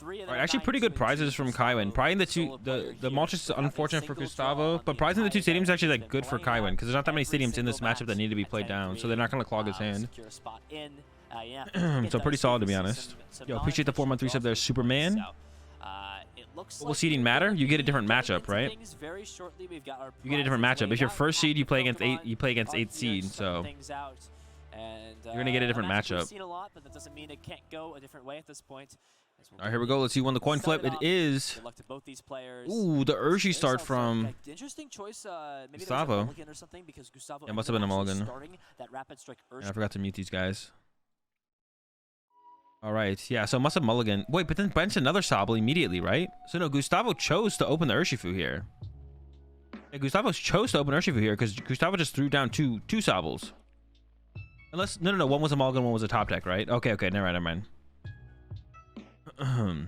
Alright, actually pretty good prizes from Kaiwen. Prizing the Moltres is unfortunate for Gustavo, but prizing the two stadiums is actually like good for Kaiwen because there's not that many stadiums in this matchup that need to be played down, so they're not going to clog his hand. So pretty solid, to be honest. Yo, appreciate the 4-month resub there, Superman. Will seeding matter? You get a different matchup, right? You get a different matchup. If you're first seed, you play against 8th seed, so you're gonna get a different matchup. All right, here we go. Let's see when the coin flip. It is. Ooh, the Urshifu start from Gustavo. Yeah, must have been a mulligan. Yeah, I forgot to mute these guys. All right, yeah, so must have mulligan. Wait, but then bench another Sobble immediately, right? So no, Gustavo chose to open the Urshifu here. Yeah, Gustavo chose to open Urshifu here because Gustavo just threw down two Sobbles. Unless, no, one was a mulligan, one was a top deck, right? Okay, never mind. No,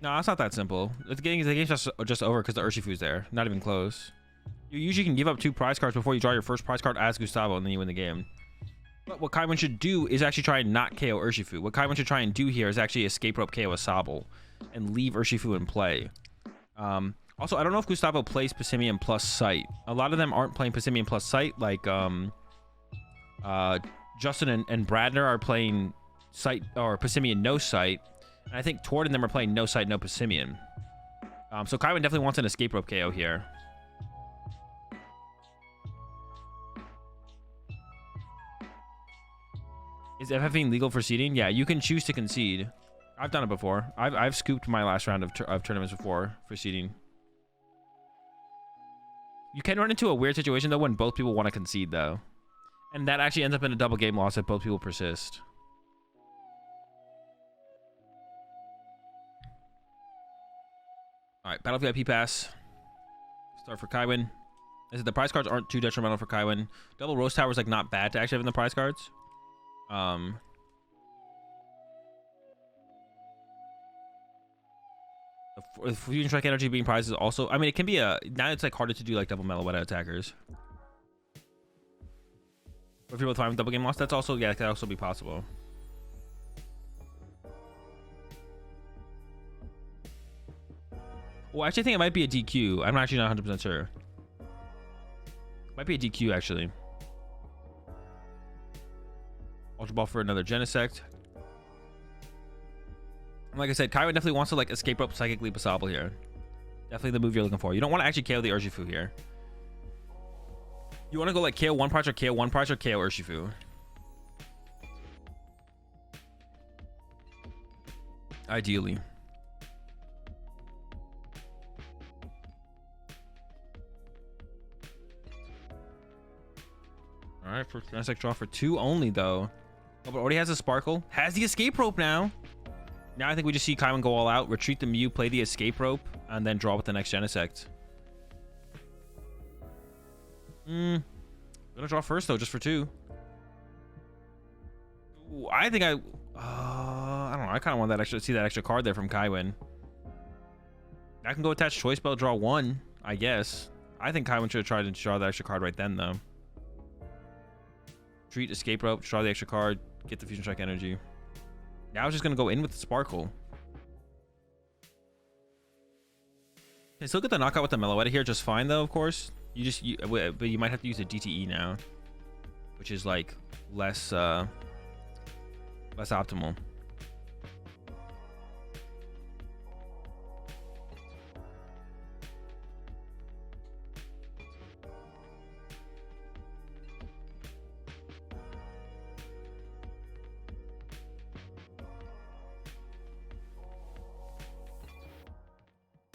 it's not that simple. The game's just over because the Urshifu's there. Not even close. You usually can give up 2 prize cards before you draw your first prize card as Gustavo, and then you win the game. But what Kaiwen should do is actually try and not KO Urshifu. What Kaiwen should try and do here is actually escape rope KO a Sobble and leave Urshifu in play. Also, I don't know if Gustavo plays Passimian plus Sight. A lot of them aren't playing Passimian plus Sight. Like Justin and Bradner are playing Sight or Passimian no Sight. And I think Tord and them are playing no Sight, no Passimian. So Kaiwen definitely wants an escape rope KO here. Is FFing legal for seeding? Yeah, you can choose to concede. I've done it before. I've scooped my last round of tournaments before for seeding. You can run into a weird situation though when both people want to concede though, and that actually ends up in a double game loss if both people persist. All right, Battle VIP pass. Start for Kaiwen. I said the prize cards aren't too detrimental for Kaiwen. Double Roast Tower is like not bad to actually have in the prize cards. The Fusion Strike energy being prized is also, I mean, it can be a, now it's like harder to do like double Meloetta attackers. Or if you're both fine with double game loss, that's also, yeah, it could also be possible. Well, I actually think it might be a DQ. I'm actually not 100% sure. Might be a DQ actually. Ultra Ball for another Genesect. And like I said, Kaiwen definitely wants to like escape rope Psychic Leap a Sobble here. Definitely the move you're looking for. You don't want to actually KO the Urshifu here. You want to go like KO 1 prize or KO 1 prize or KO Urshifu. Ideally. All right, first Genesect draw for 2 only though. Oh, but already has a Sparkle. Has the escape rope now. Now I think we just see Kaiwen go all out, retreat the Mew, play the escape rope, and then draw with the next Genesect. Gonna draw first though, just for 2. Ooh, I think I don't know. I kind of want that extra, see that extra card there from Kaiwen. I can go attach Choice Belt, draw 1, I guess. I think Kaiwen should have tried to draw that extra card right then though. Treat, escape rope, draw the extra card, get the Fusion Strike energy. Now I was just gonna go in with the Sparkle. Okay, still get the knockout with the Meloetta here just fine though, of course. But you might have to use a DTE now, which is like less optimal.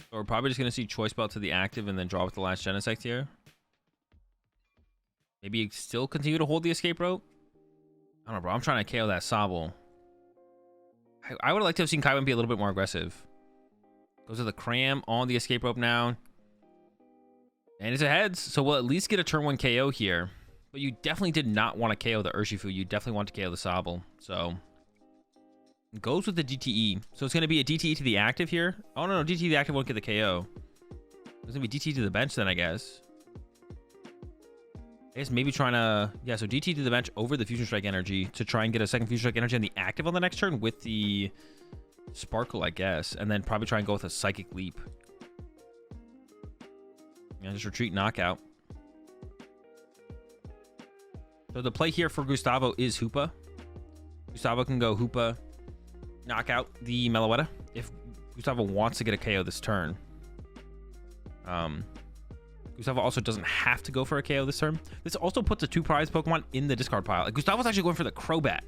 So we're probably just going to see Choice Belt to the active and then draw with the last Genesect here. Maybe still continue to hold the escape rope. I don't know, bro. I'm trying to KO that Sobble. I would like to have seen Kaiwen be a little bit more aggressive. Goes to the Cram on the escape rope now. And it's a heads, so we'll at least get a turn 1 KO here. But you definitely did not want to KO the Urshifu. You definitely want to KO the Sobble. So goes with the DTE. So it's going to be a DTE to the active here. Oh, no, DTE to the active won't get the KO. It's going to be DTE to the bench then, I guess. I guess maybe trying to... Yeah, so DTE to the bench over the Fusion Strike energy to try and get a second Fusion Strike energy on the active on the next turn with the Sparkle, I guess, and then probably try and go with a Psychic Leap. Yeah, just retreat, knockout. So the play here for Gustavo is Hoopa. Gustavo can go Hoopa, knock out the Meloetta if Gustavo wants to get a KO this turn. Gustavo also doesn't have to go for a KO this turn. This also puts a 2 prize Pokemon in the discard pile. Like, Gustavo's actually going for the Crobat.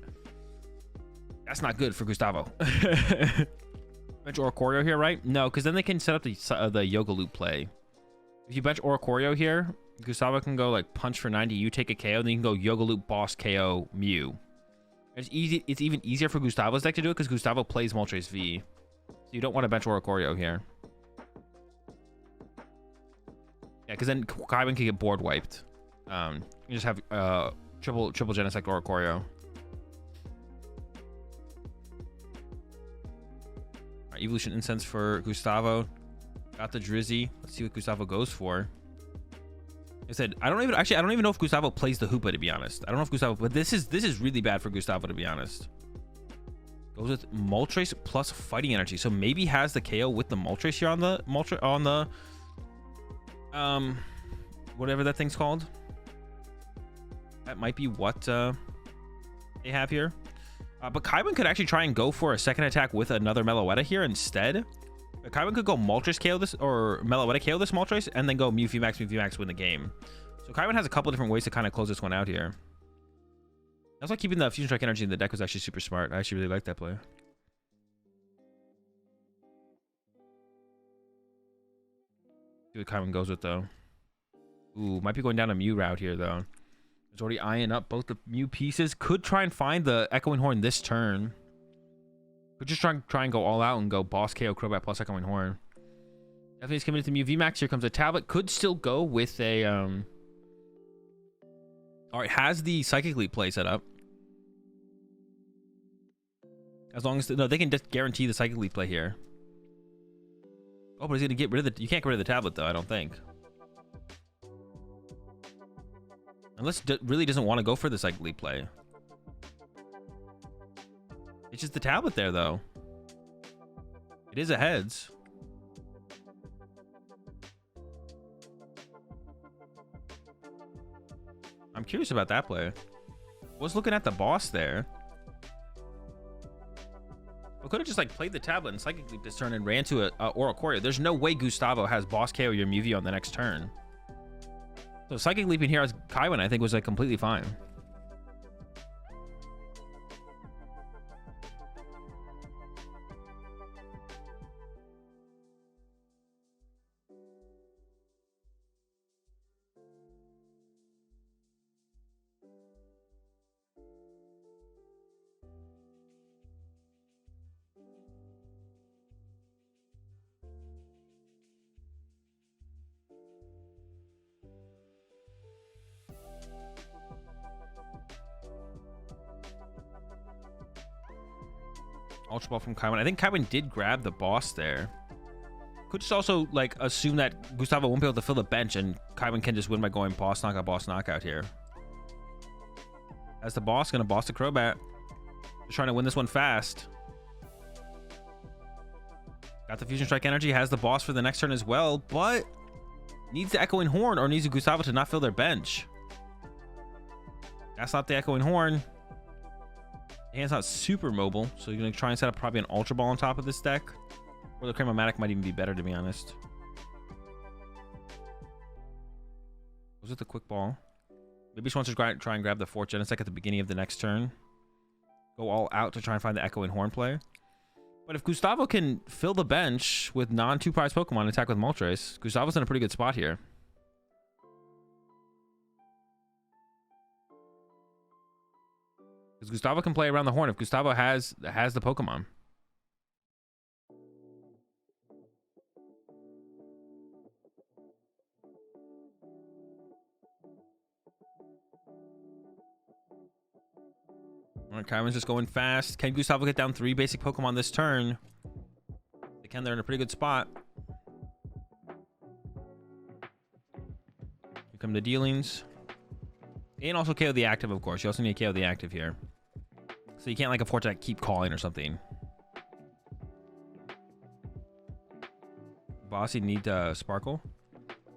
That's not good for Gustavo. Bench Oricorio here, right? No, because then they can set up the Yoga Loop play. If you bench Oricorio here, Gustavo can go like punch for 90. You take a KO, then you can go Yoga Loop, boss KO, Mew. It's easy. It's even easier for Gustavo's deck to do it because Gustavo plays Moltres V. So you don't want to bench Oricorio here. Yeah, because then Kaiban can get board wiped. You just have triple Genesect Oricorio. Alright, Evolution Incense for Gustavo. Got the Drizzy. Let's see what Gustavo goes for. I said I don't even know if Gustavo plays the Hoopa, to be honest. I don't know if Gustavo, but this is really bad for Gustavo, to be honest. Goes with Moltres plus Fighting Energy, so maybe has the KO with the Moltres here on the whatever that thing's called. That might be what they have here. But Kaiban could actually try and go for a second attack with another Meloetta here instead. Kaiban could go Moltres KO this, or Meloetta KO this Moltres, and then go Mew VMAX, win the game. So Kaiban has a couple different ways to kind of close this one out here. That's why keeping the Fusion Strike Energy in the deck was actually super smart. I actually really like that play. See what Kaiban goes with, though. Ooh, might be going down a Mew route here, though. He's already eyeing up both the Mew pieces. Could try and find the Echoing Horn this turn. Could just try and go all out and go Boss KO Crobat plus Echoing Horn. Definitely is committed to Mew VMAX. Here comes a tablet. Could still go with a Alright, has the Psychic Leap play set up. As long as no, they can just guarantee the Psychic Leap play here. Oh, but he's gonna get rid of the. You can't get rid of the tablet though, I don't think. Unless really doesn't want to go for the Psychic Leap play. It's just the tablet there, though. It is a heads. I'm curious about that play. I was looking at the boss there. We could have just like played the tablet and Psychic Leap this turn and ran to a Oricorio. There's no way Gustavo has boss KO your Mew V on the next turn. So Psychic Leaping here as Kaiban, I think, was like completely fine. Ultra Ball from Kaiban. I think Kaiban did grab the boss there. Could just also like assume that Gustavo won't be able to fill the bench and Kaiban can just win by going boss knockout here. As the boss, gonna boss the Crobat. Just trying to win this one fast. Got the Fusion Strike Energy, has the boss for the next turn as well, but needs the Echoing Horn or needs Gustavo to not fill their bench. That's not the Echoing Horn. Hand's not super mobile, so you're gonna try and set up probably an Ultra Ball on top of this deck. Or the Cramomatic might even be better, to be honest. Was it the Quick Ball? Maybe she wants to try and grab the Fort Genesect at the beginning of the next turn. Go all out to try and find the Echoing Horn play. But if Gustavo can fill the bench with non-2 prize Pokemon and attack with Moltres, Gustavo's in a pretty good spot here. Because Gustavo can play around the horn if Gustavo has the Pokemon. Alright, Kaiban's just going fast. Can Gustavo get down 3 basic Pokemon this turn? They can. They're in a pretty good spot. Here come the dealings. And also KO the active, of course. You also need to KO the active here. So you can't like afford to keep calling or something. Bossy need Sparkle?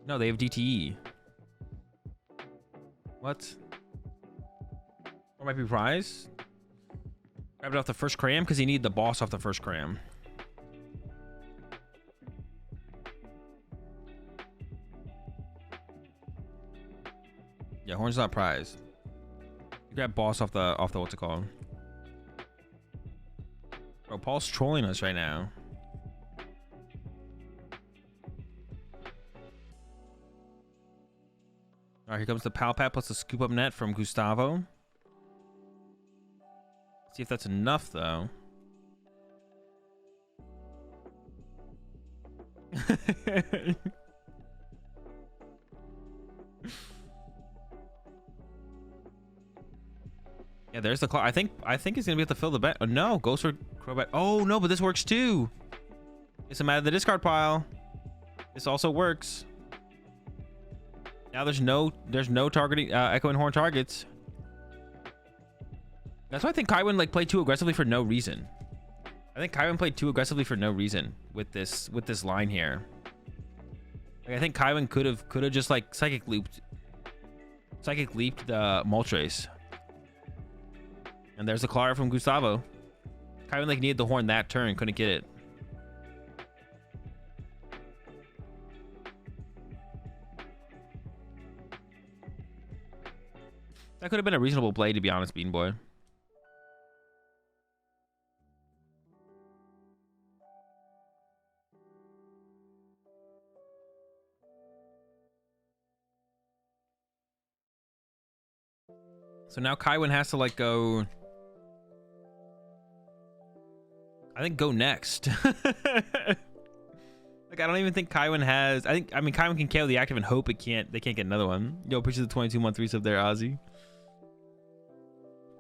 No, they have DTE. What? Or might be prize? Grab it off the first cram because he need the boss off the first cram. Yeah, horn's not prize. You grab boss off the what's it called? Bro, Paul's trolling us right now. All right, here comes the Pal Pat plus the scoop up net from Gustavo. See if that's enough though. Yeah, there's the claw. I think he's gonna be able to fill the bet. Oh no, Ghost or Crowbat. Oh no, but this works too. It's a matter of the discard pile. This also works. Now there's no targeting Echo and Horn targets. That's why I think Kaiwin like played too aggressively for no reason. I think Kaiwin played too aggressively for no reason with this line here. Like, I think Kaiwin could have just like psychic leaped the Moltres. And there's the Clara from Gustavo. Kaiwin like needed the horn that turn, couldn't get it. That could have been a reasonable play, to be honest, Bean Boy. So now Kaiwin has to like go. I think go next. Like I don't even think Kaiwin has. I mean Kaiwin can KO the active and hope they can't get another one. Yo, appreciate the 22-month resub there, Ozzy.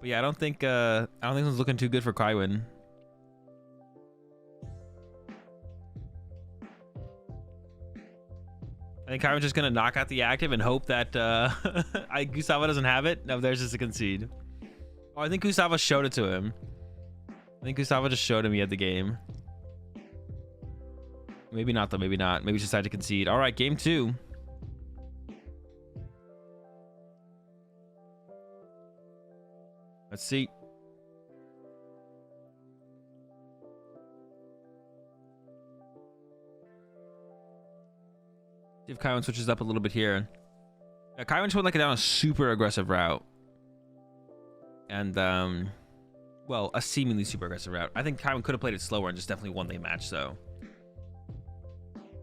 But yeah, I don't think this one's looking too good for Kaiwin. I think Kaiwin's just gonna knock out the active and hope that Gustavo doesn't have it. No, there's just a concede. Oh, I think Gustavo showed it to him. I think Gustavo just showed him he had the game. Maybe not though, maybe not. Maybe he just decided to concede. All right, game 2. Let's see. See if Kaiwin switches up a little bit here. Yeah, Kaiwin just went like down a super aggressive route. And well, a seemingly super aggressive route. I think Kaiwin could have played it slower and just definitely won the match, so.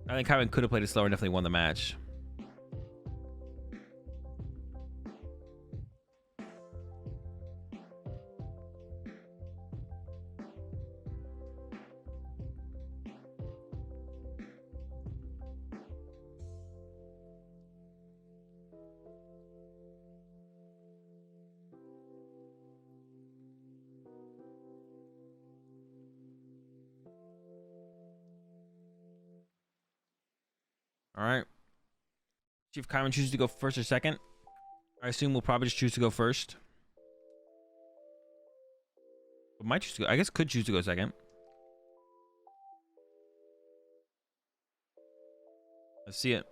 I think Kaiwin could have played it slower and definitely won the match. All right. See if Kaiwin chooses to go first or second. I assume we'll probably just choose to go first. But might choose to go. I guess could choose to go second. Let's see it.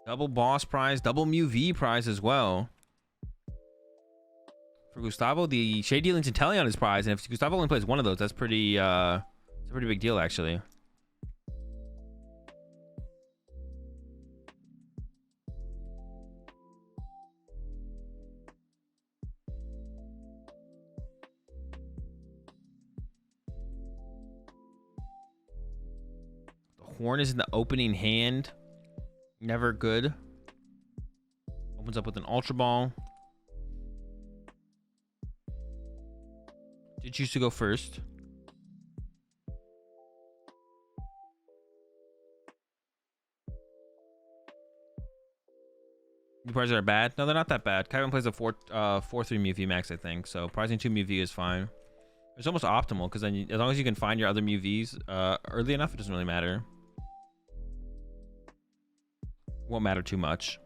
Double boss prize, double Mew V prize as well. For Gustavo, the Shade Dealing's Inteleon is prize, and if Gustavo only plays one of those, that's pretty it's a pretty big deal actually. The horn is in the opening hand. Never good. Opens up with an Ultra Ball. Did choose to go first. The prizes are bad. No, they're not that bad. Kaiwin plays a 4-3 Mew VMAX, I think. So prizing 2 Mew V is fine. It's almost optimal because then as long as you can find your other Mew Vs early enough, it doesn't really matter. Won't matter too much.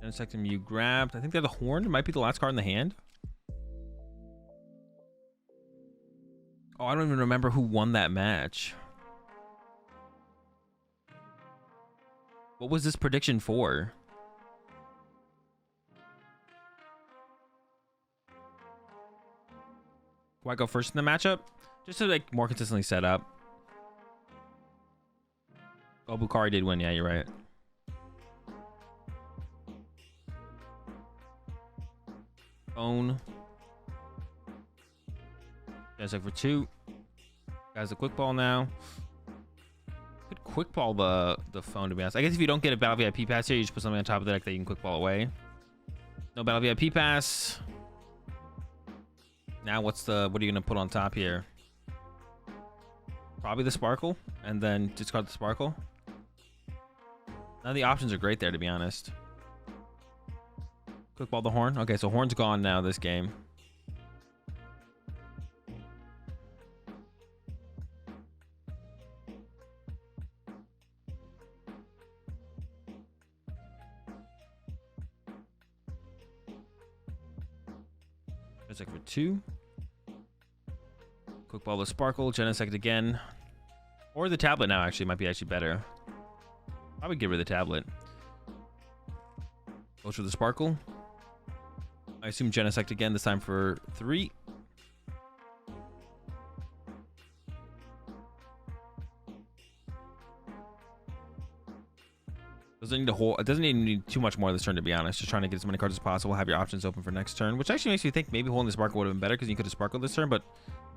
Genesect and Mew grabbed. I think they're the Horn. It might be the last card in the hand. Oh, I don't even remember who won that match. What was this prediction for? Do I go first in the matchup? Just to like more consistently set up. Oh, Bukari did win. Yeah, you're right. Phone. Genesect for 2. Guys, a quick ball now. Could quick ball the phone, to be honest. I guess if you don't get a Battle VIP pass here, you just put something on top of the deck that you can quick ball away. No Battle VIP pass. Now what are you gonna put on top here? Probably the Sparkle, and then discard the Sparkle. None of the options are great there, to be honest. Quick ball the Horn. Okay, so Horn's gone now this game. Genesect for 2. Quick ball the Sparkle. Genesect again. Or the tablet now, actually. Might be actually better. I would get rid of the tablet. Goes for the Sparkle. I assume Genesect again, this time for 3. Doesn't need a whole. It doesn't need too much more this turn, to be honest. Just trying to get as many cards as possible. Have your options open for next turn, which actually makes me think maybe holding the Sparkle would have been better because you could have Sparkled this turn. But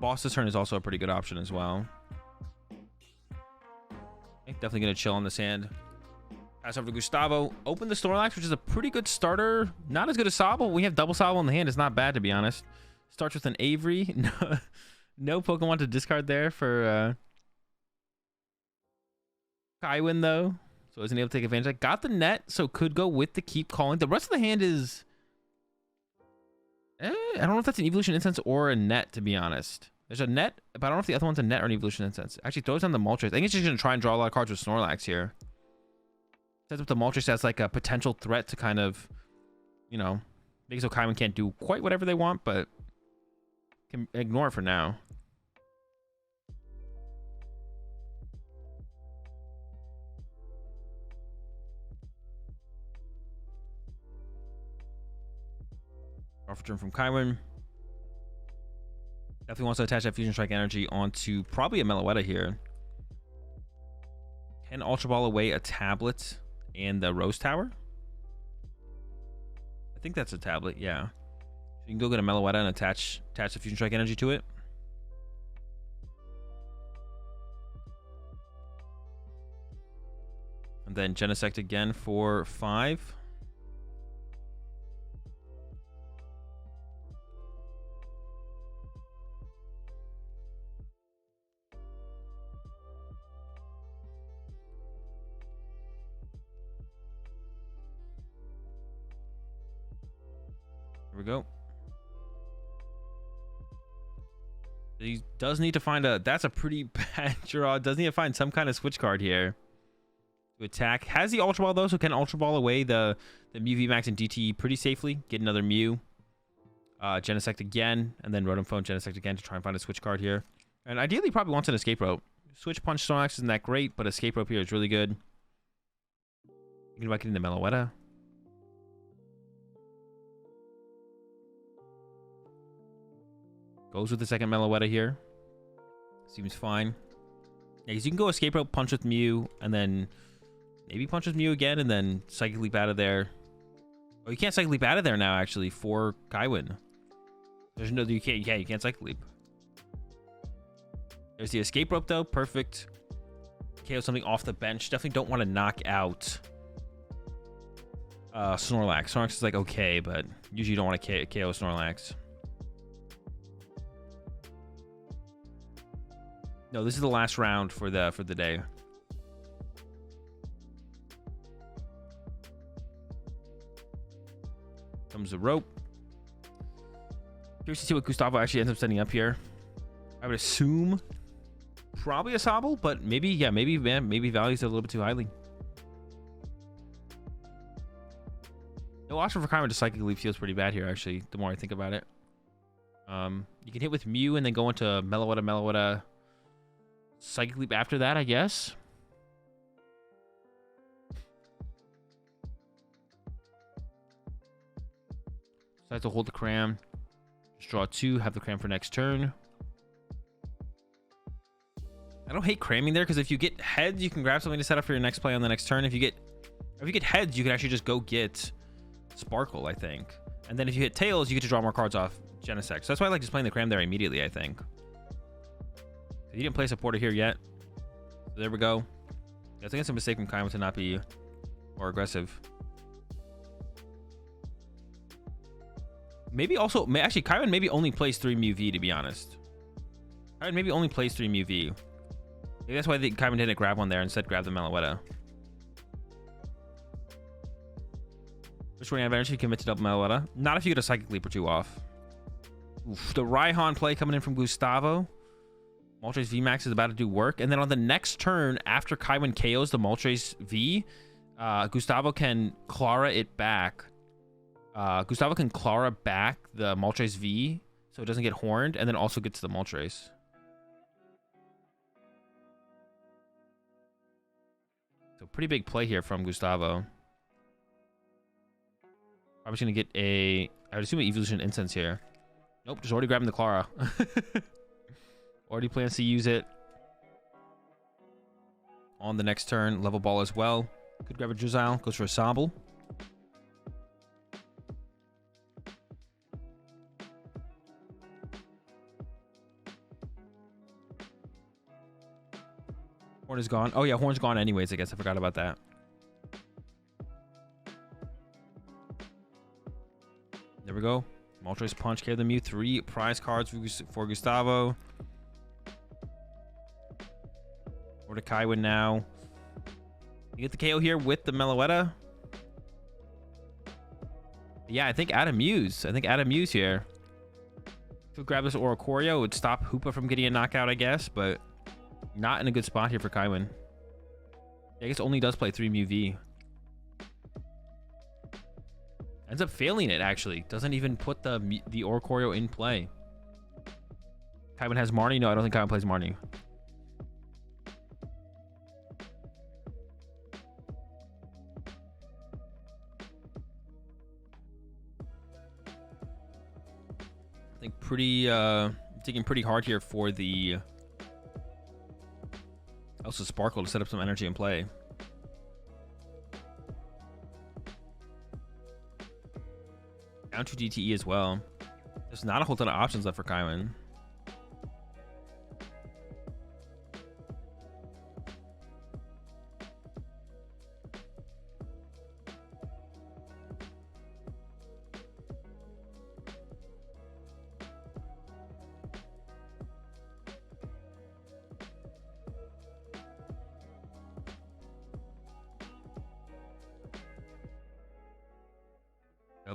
Boss this turn is also a pretty good option as well. Okay, definitely gonna chill on this hand. Pass over to Gustavo. Open the Snorlax, which is a pretty good starter. Not as good as Sobble. We have double Sobble in the hand. It's not bad, to be honest. Starts with an Avery. No Pokemon to discard there for Kaiwin, though. So isn't able to take advantage. I got the net, so could go with the Keep Calling. The rest of the hand is... I don't know if that's an Evolution Incense or a net, to be honest. There's a net, but I don't know if the other one's a net or an Evolution Incense. Actually, throws on the Moltres. I think it's just going to try and draw a lot of cards with Snorlax here. Sets up the Moltres as like a potential threat to kind of, you know, make it so Kaiwin can't do quite whatever they want, but can ignore it for now. Offer turn from Kaiwin. Definitely wants to attach that Fusion Strike energy onto probably a Meloetta here. Can Ultra Ball away a tablet and the Rose Tower? I think that's a tablet, yeah. So you can go get a Meloetta and attach the Fusion Strike energy to it. And then Genesect again for 5. Here we go. He does need to find a... That's a pretty bad draw. Does need to find some kind of switch card here to attack. Has the Ultra Ball, though, so can Ultra Ball away the Mew VMAX and DTE pretty safely. Get another Mew. Genesect again, and then Rotom Phone Genesect again to try and find a switch card here. And ideally, probably wants an Escape Rope. Switch Punch Snorlax isn't that great, but Escape Rope here is really good. Thinking about getting the Meloetta. Goes with the second Meloetta here. Seems fine. Yeah, because you can go Escape Rope, punch with Mew, and then maybe punch with Mew again, and then Psychic Leap out of there. Oh, you can't Psychic Leap out of there now, actually, for Kaiwin. There's no... You can't Psychic Leap. There's the Escape Rope, though. Perfect. KO something off the bench. Definitely don't want to knock out Snorlax. Snorlax is like, okay, but usually you don't want to KO Snorlax. No, this is the last round for the day. Comes the rope. Curious to see what Gustavo actually ends up setting up here. I would assume probably a Sobble, but maybe, yeah, maybe values it a little bit too highly. No option for Kaiwen to Psychic Leap feels pretty bad here, actually, the more I think about it. You can hit with Mew and then go into Meloetta, Psychic Leap after that, I guess. So I have to hold the cram. Just draw 2, have the cram for next turn. I don't hate cramming there, because if you get heads, you can grab something to set up for your next play on the next turn. If you get heads, you can actually just go get Sparkle, I think. And then if you hit tails, you get to draw more cards off Genesect. So that's why I like just playing the cram there immediately, I think. You didn't play supporter here yet. So there we go. I think it's a mistake from Kaiwen to not be more aggressive. Maybe also, actually, Kaiwen maybe only plays 3 Mew V, to be honest. Kaiwen maybe only plays 3 Mew V. Maybe that's why Kaiwen didn't grab one there, instead grab the Meloetta. Which one you have energy? Commit to double Meloetta. Not if you get a Psychic Leap or 2 off. Oof, the Raihan play coming in from Gustavo. Moltres VMAX is about to do work. And then on the next turn, after Kaiwen KOs the Moltres V, Gustavo can Clara it back. Gustavo can Clara back the Moltres V so it doesn't get horned, and then also gets the Moltres. So pretty big play here from Gustavo. I'm just going to get I would assume an Evolution Incense here. Nope, just already grabbing the Clara. Already plans to use it on the next turn. Level ball as well. Could grab a Drizzile. Goes for a Sobble. Horn is gone. Oh yeah, Horn's gone anyways, I guess. I forgot about that. There we go. Moltres Punch, carry the Mew. 3 prize cards for Gustavo. Or to Kaiwen now. You get the KO here with the Meloetta. Yeah, I think add a Muse. Here. Could grab this Oricorio. It would stop Hoopa from getting a knockout, I guess, but not in a good spot here for Kaiwen. I guess only does play 3 Mew V. Ends up failing it, actually. Doesn't even put the Oricorio in play. Kaiwen has Marnie? No, I don't think Kaiwen plays Marnie. I think taking pretty hard here for the also Sparkle to set up some energy in play. Down to DTE as well. There's not a whole ton of options left for Kaiwen.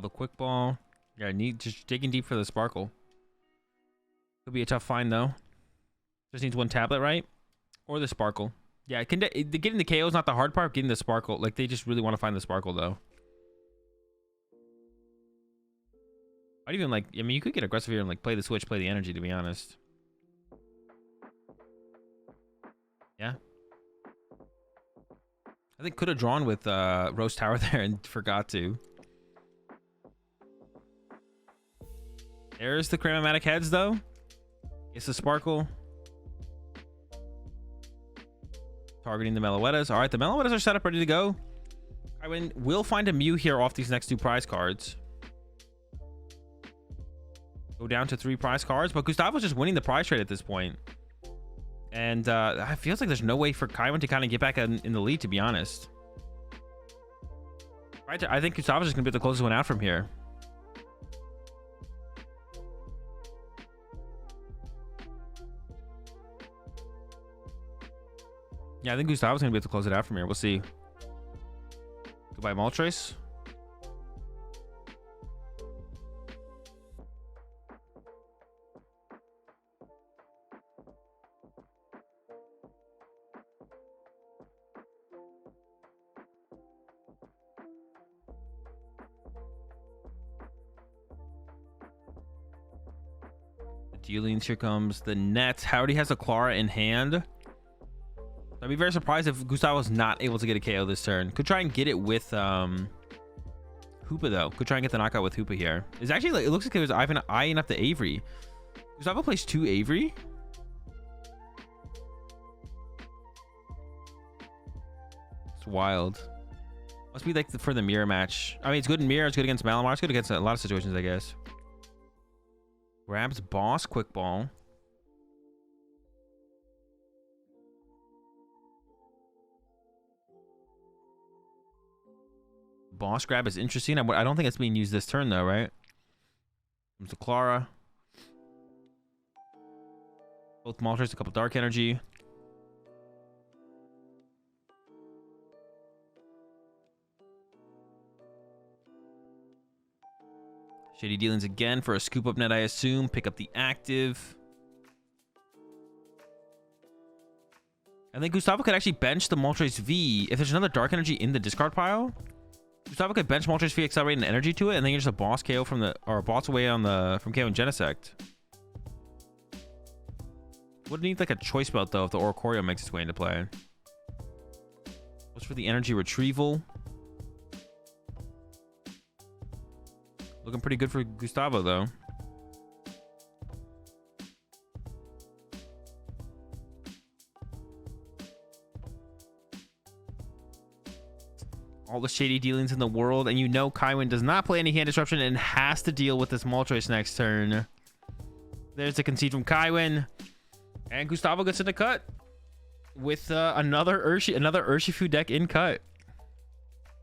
The quick ball. Yeah, just digging deep for the Sparkle. Could be a tough find though. Just needs 1 tablet, right? Or the Sparkle. Yeah, getting the KO is not the hard part. Getting the Sparkle, like they just really want to find the Sparkle though. I'd even like. I mean, you could get aggressive here and like play the switch, play the energy. To be honest. Yeah. I think could have drawn with Rose Tower there and forgot to. There's the Cramomatic heads, though. It's the Sparkle. Targeting the Meloettas. All right, the Meloettas are set up, ready to go. Kaiwen will find a Mew here off these next 2 prize cards. Go down to 3 prize cards, but Gustavo's just winning the prize trade at this point. And it feels like there's no way for Kaiwen to kind of get back in the lead, to be honest. Right, I think Gustavo's just going to be the closest one out from here. Yeah, I think Gustavo's going to be able to close it out from here. We'll see. Goodbye, Moltres. dealings. Here comes the Nets. Howdy has a Clara in hand. I'd be very surprised if Gustavo's not able to get a KO this turn. Could try and get it with Hoopa though. Could try and get the knockout with Hoopa here. It's actually like, it looks like it was eyeing up the Avery. Gustavo plays 2 Avery. It's wild. Must be like for the mirror match. I mean, it's good in mirror. It's good against Malamar. It's good against a lot of situations, I guess. Grabs boss, quick ball. Boss grab is interesting. I don't think it's being used this turn though, right? Comes to Clara. Both Moltres, a couple dark energy. Shady dealings again for a scoop up net, I assume. Pick up the active. I think Gustavo could actually bench the Moltres V. If there's another dark energy in the discard pile, Gustavo could bench Moltres V, accelerate an energy to it, and then you're just a boss KO from the, or a boss away on the, from KO and Genesect. Would need like a choice belt though if the Oricorio makes its way into play. What's for the energy retrieval? Looking pretty good for Gustavo though. All the shady dealings in the world, and you know Kaiwin does not play any hand disruption and has to deal with this Moltres next turn. There's a concede from Kaiwin, and Gustavo gets in the cut with another Urshifu deck in cut.